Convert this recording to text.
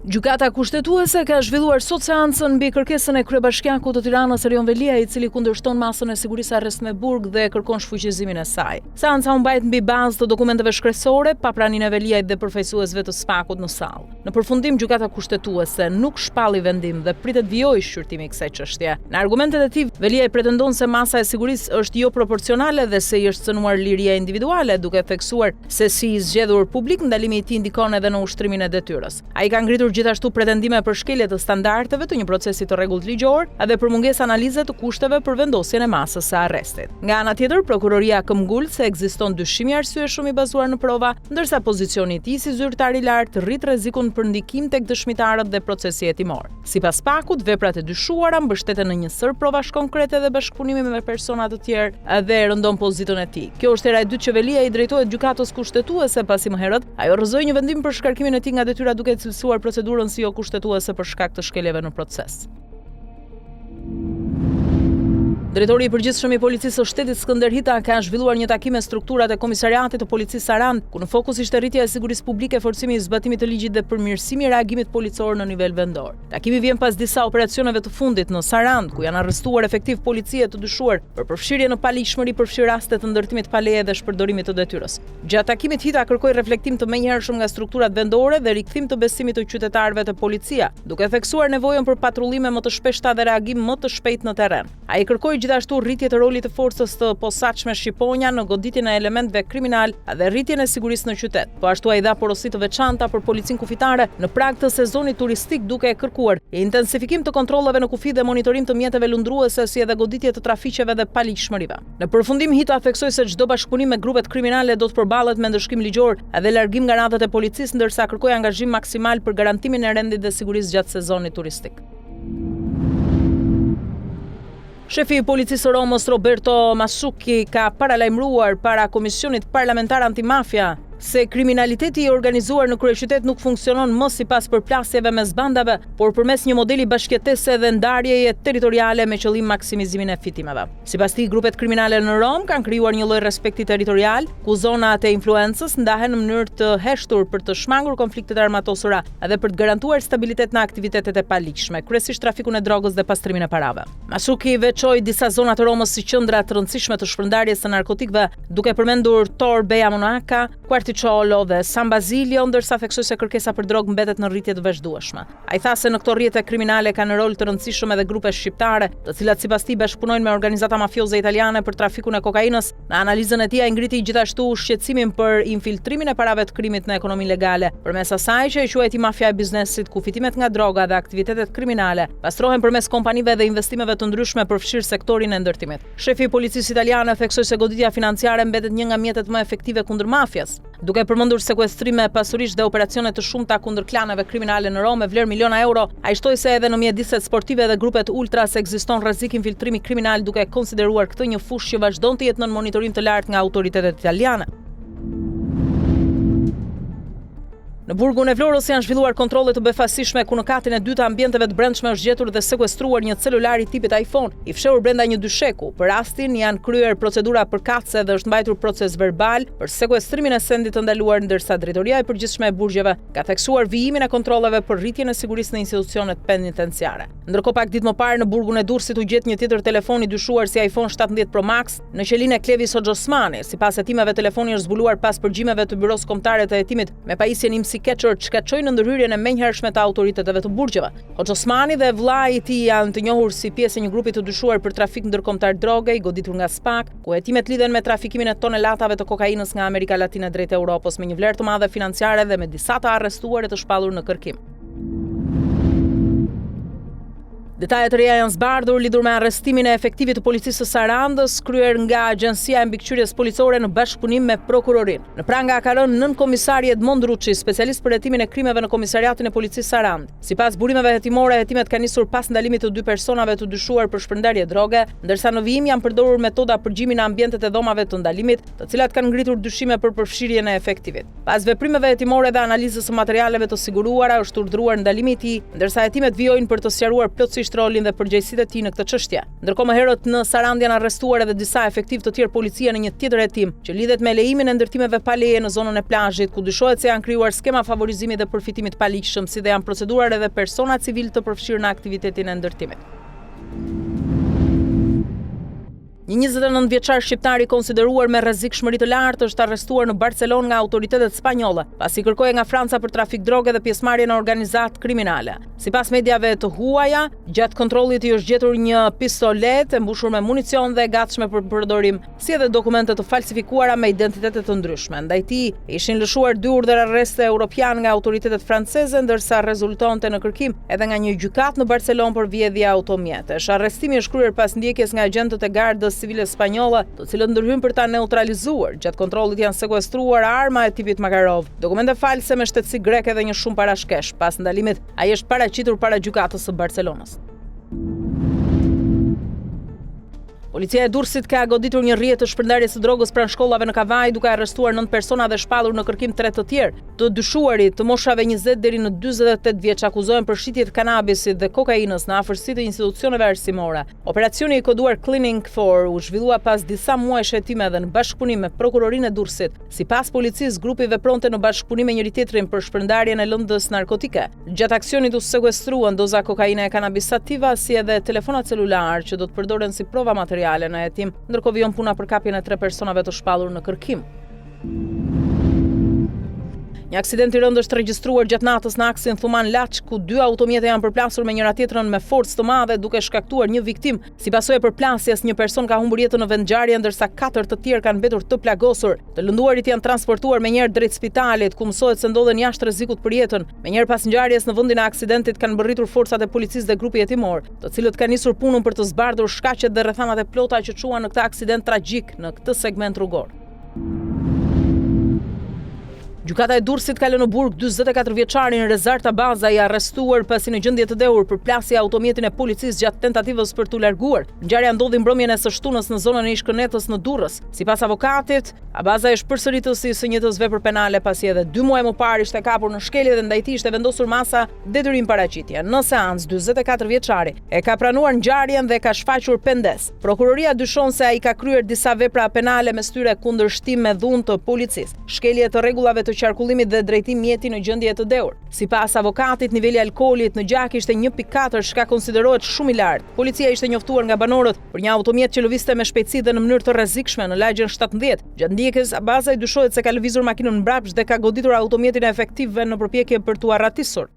Gjykata kushtetuese ka zhvilluar sot seancën mbi kërkesën e kryebashkiakut të Tiranës Erion Velia, i cili kundërshton masën e sigurisë arrest me burg dhe kërkon shfuqizimin e saj. Seanca u mbajt mbi bazë të dokumenteve shkresore, pa praninë e Veliajt dhe përfaqësuesve të SPAK-ut në sallë. Në përfundim, gjykata kushtetuese nuk shpalli vendim dhe pritet vijojë shqyrtimi i kësaj çështje. Në argumentet e tij, Veliaj pretendon se masa e sigurisë është jo proporcionale dhe se i është cënuar liria individuale, duke theksuar se si i zgjedhur publik ndalimi i tij ndikon edhe në ushtrimin e detyrës. Ai ka ngritur gjithashtu pretendime për shkelje të standardeve të një procesi të rregullt ligjor dhe për mungesë analize të kushteve për vendosjen e masës së arrestit. Nga ana tjetër, prokuroria këmbgul se ekziston dyshim i arsyeshëm i bazuar në prova, ndërsa pozicioni i tij si zyrtar i lartë rrit rrezikun për ndikim tek dëshmitarët dhe procesi hetimor. Sipas SPAK-ut, veprat e dyshuara mbështeten në një sër provash konkrete dhe bashkëpunimi me persona të tjerë dhe rëndon pozitën e tij. Kjo është hera e dytë që Velia i drejtohet gjykatës kushtetuese, pasi më herët ajo rrëzoi një vendim për shkarkimin e tij nga detyra duke cilësuar procedurën si jo kushtetuese për shkak të shkeljeve në proces. Drejtori i përgjithshëm i Policisë së Shtetit Skënder Hita ka zhvilluar një takim me strukturat e Komisariatit të Policisë Sarand, ku në fokus ishte rritja e sigurisë publike, forcimi i zbatimit të ligjit dhe përmirësimi i reagimit policor në nivel vendor. Takimi vjen pas disa operacioneve të fundit në Sarand, ku janë arrestuar efektiv policie të dyshuar për përfshirje në paligjshmëri, përfshi raste të ndërtimit pa leje dhe shpërdorimit të detyrës. Gjatë takimit Hita kërkoi reflektim të menjëhershëm nga strukturat vendore dhe rikthim të besimit të qytetarëve te policia, duke theksuar nevojën për patrullime më të shpeshta dhe reagim më të shpejt në terren. Ai kërkoi gjithashtu rritje të rolit të forcës të posaçme shqiponja në goditjen e elementëve kriminal dhe rritjen e sigurisë në qytet. Po ashtu ai dha porosi të veçanta për policinë kufitare në prag të sezonit turistik, duke kërkuar intensifikim të kontrolleve në kufi dhe monitorim të mjeteve lundruese, si edhe goditje të trafiqeve dhe paligjshmërive. Në përfundim, Hita theksoi se çdo bashkëpunim me grupet kriminale do të përballet me ndëshkim ligjor dhe largim nga radhët e policisë, ndërsa kërkoi angazhim maksimal për garantimin e rendit dhe sigurisë gjatë sezonit turistik. Shefi i Policisë së Romës, Roberto Masucchi, ka paralajmëruar para Komisionit Parlamentar Antimafia se kriminaliteti i organizuar në kryeqytet nuk funksionon më sipas përplasjeve mes bandave, por përmes një modeli bashkëjetese dhe ndarjeje territoriale me qëllim maksimizimin e fitimeve. Sipas tij, grupet kriminale në Rom kanë krijuar një lloj respekti territorial, ku zonat e influencës ndahen në mënyrë të heshtur për të shmangur konfliktet armatosura dhe për të garantuar stabilitet në aktivitetet e paligjshme, kryesisht trafikun e drogës dhe pastrimin e parave. Masucchi veçoi disa zona të Romës si qendra të rëndësishme të shpërndarjes së narkotikëve, duke përmendur Tor Beja Monaca, Quarticciolo dhe San Basilio, ndërsa theksoi se kërkesa për drogë mbetet në rritje të vazhdueshme. Ai tha se në këto rrjete kriminale kanë rol të rëndësishëm edhe grupe shqiptare, të cilat sipas tij bashkëpunojnë me organizata mafioze italiane për trafikun e kokainës. Në analizën e tij ai ngriti gjithashtu shqetësimin për infiltrimin e parave të krimit në ekonominë legale, përmes asaj që e quajti mafia e biznesit, ku fitimet nga droga dhe aktivitetet kriminale pastrohen përmes kompanive dhe investimeve të ndryshme përfshirë sektorin e ndërtimit. Shefi i policisë italiane theksoi se goditja financiare mbetet një nga mjetet më efektive kundër mafias, duke përmendur sekuestrime pasurish dhe operacione të shumta kundër klaneve kriminale në Rom me vlerë miliona euro. Ai shtoi se edhe në mjediset sportive dhe grupet ultras ekziston rrezik infiltrimi kriminal, duke konsideruar këtë një fushë që vazhdon të jetë nën monitorim të lartë nga autoritetet italiane. Në burgun e Vlorës janë zhvilluar kontrolle të befasishme, ku në katin e dytë ambienteve të brendshme është gjetur dhe sekuestruar një celular i tipit iPhone, i fshehur brenda një dysheku. Për rastin janë kryer procedura përkatëse dhe është mbajtur proces verbal për sekuestrimin e sendit të ndaluar, ndërsa drejtoria e përgjithshme e burgjeve ka theksuar vijimin e kontrolleve për rritjen e sigurisë në institucionet penitenciare. Ndërkohë, pak ditë më parë në burgun e Durrësit u gjet një tjetër telefon i dyshuar si iPhone 17 Pro Max në qelinë e Klevis Hoxhosmani. Sipas hetimeve, telefoni është zbuluar pas përgjimeve të Byros Kombëtare të Hetimit me pajisjen Keqër, që çojnë në ndërhyrjen e menjëhershme të autoriteteve të burgjeve. Hoxhosmani dhe vllai i tij janë të njohur si pjesë e një grupi të dyshuar për trafik ndërkombëtar droge, i goditur nga SPAK, ku hetimet lidhen me trafikimin e tonelatave të kokainës nga Amerika Latine drejt Europës, me një vlerë të madhe financiare dhe me disa të arrestuar e të shpallur në kërkim. Detajet e reja janë zbardhur lidhur me arrestimin e efektivit të policisë së Sarandës, kryer nga Agjencia e Mbikëqyrjes Policore në bashkëpunim me prokurorinë. Në pranga ka rënë nën komisari Edmond Ruçi, specialist për hetimin e krimeve në Komisariatin e Policisë Sarandë. Sipas burimeve hetimore, hetimet kanë nisur pas ndalimit të dy personave të dyshuar për shpërndarje droge, ndërsa në vijim janë përdorur metoda përgjimi në ambientet e dhomave të ndalimit, të cilat kanë ngritur dyshime për përfshirjen e efektivit. Pas veprimeve hetimore dhe analizës së materialeve të siguruara, është urdhëruar ndalimi i tij, ndërsa hetimet vijojnë për të sqaruar plotësisht detajisht rolin dhe përgjegjësitë e tij në këtë çështje. Ndërkohë më herët në Sarandë janë arrestuar edhe disa efektiv të tjerë policia në një tjetër hetim që lidhet me lejimin e ndërtimeve pa leje në zonën e plazhit, ku dyshohet se janë krijuar skema favorizimi dhe përfitimit pa ligjshëm, si dhe janë proceduar edhe persona civil të përfshirë në aktivitetin e ndërtimit. Një 29 vjeçar shqiptar i konsideruar me rrezikshmëri të lartë është arrestuar në Barcelonë nga autoritetet spanjolle, pasi kërkoi nga Franca për trafik droge dhe pjesëmarrje në organizatë kriminale. Sipas mediave të huaja, gjatë kontrollit i është gjetur një pistolet e mbushur me municion dhe e gatshme për përdorim, si edhe dokumente të falsifikuara me identitete të ndryshme. Ndaj tij ishin lëshuar 2 urdhër arreste europian nga autoritetet franceze, ndërsa rezultonte në kërkim edhe nga një gjykatë në Barcelonë për vjedhje automjetesh. Arrestimi është kryer pas ndjekjes nga agentët e gardës civile spanjolle, të cilët ndërhyjnë për ta neutralizuar. Gjatë kontrollit janë sekuestruar arma e tipit Makarov, dokumente false me shtetësi greke dhe një shumë parashkesh. Pas ndalimit, ai është paraqitur para gjykatës së Barcelonës. Policia e Durrësit ka goditur një rrjet të shpërndarjes së drogës pranë shkollave në Kavaj, duke arrestuar 9 persona dhe shpallur në kërkim 3 të tjerë. Të dyshuarit të moshave 20 deri në 48 vjeç akuzohen për shitje të kanabisit dhe kokainës në afërsi të institucioneve arsimore. Operacioni i koduar Cleaning 4 u zhvillua pas disa muajsh hetime dhe në bashkëpunim me prokurorinë e Durrësit. Sipas policisë, grupi vepronte në bashkëpunim me njëri tjetrin për shpërndarjen e lëndës narkotike. Gjatë aksionit u sekuestruan doza kokaine e kanabis sativa, si edhe telefona celular që do të përdoren si prova materiale në hetim, ndërkohë vijon puna për kapjen e 3 personave të shpallur në kërkim. Një aksident i rëndë është regjistruar gjatë natës në aksin Thuman-Laç, ku 2 automjete janë përplasur me njëra tjetrën me forcë të madhe, duke shkaktuar një viktim. Si pasojë e përplasjes, një person ka humbur jetën në vendngjarje, ndërsa 4 të tjerë kanë mbetur të plagosur. Të lënduarit janë transportuar menjëherë drejt spitalit, ku mësohet se ndodhen jashtë rrezikut për jetën. Menjëherë pas ngjarjes në vendin e aksidentit kanë mbërritur forcat e policisë dhe grupi hetimor, të cilët kanë nisur punën për të zbardhur shkaqet dhe rrethanat e plota që çuan në këtë aksident tragjik në këtë segment rrugor. Gjykata e Durrësit ka lënë në burg 44 vjeçarin Rezar Tabaza, i arrestuar pasi në gjendje të dehur përplasi automjetin e policisë gjatë tentativës për t'u larguar. Ngjarja ndodhi mbrëmjen e së shtunës në zonën e Ish-Kënetës në Durrës. Sipas avokatit, Tabaza është përsëritësi së një të vepër penale, pasi edhe 2 muaj më parë ishte kapur në shkelje dhe ndaj tij ishte vendosur masa detyrim paraqitje. Në seancë 44 vjeçari e ka pranuar ngjarjen dhe ka shfaqur pendes. Prokuroria dyshon se ai ka kryer disa vepra penale me styre kundërshtim me dhunë të policisë, shkelje të rregullave të qarkullimit dhe drejtim mjeti në gjendje të dehur. Sipas avokatit, niveli i alkoolit në gjak ishte 1.4, çka konsiderohet shumë i lartë. Policia ishte njoftuar nga banorët për një automjet që lëvizte me shpejtësi dhe në mënyrë të rrezikshme në lagjen 17. Gjatë ndjekjes, Tabaza dyshohet se ka lëvizur makinën mbrapsht dhe ka goditur automjetin e efektivëve në përpjekje për t'u arratisur.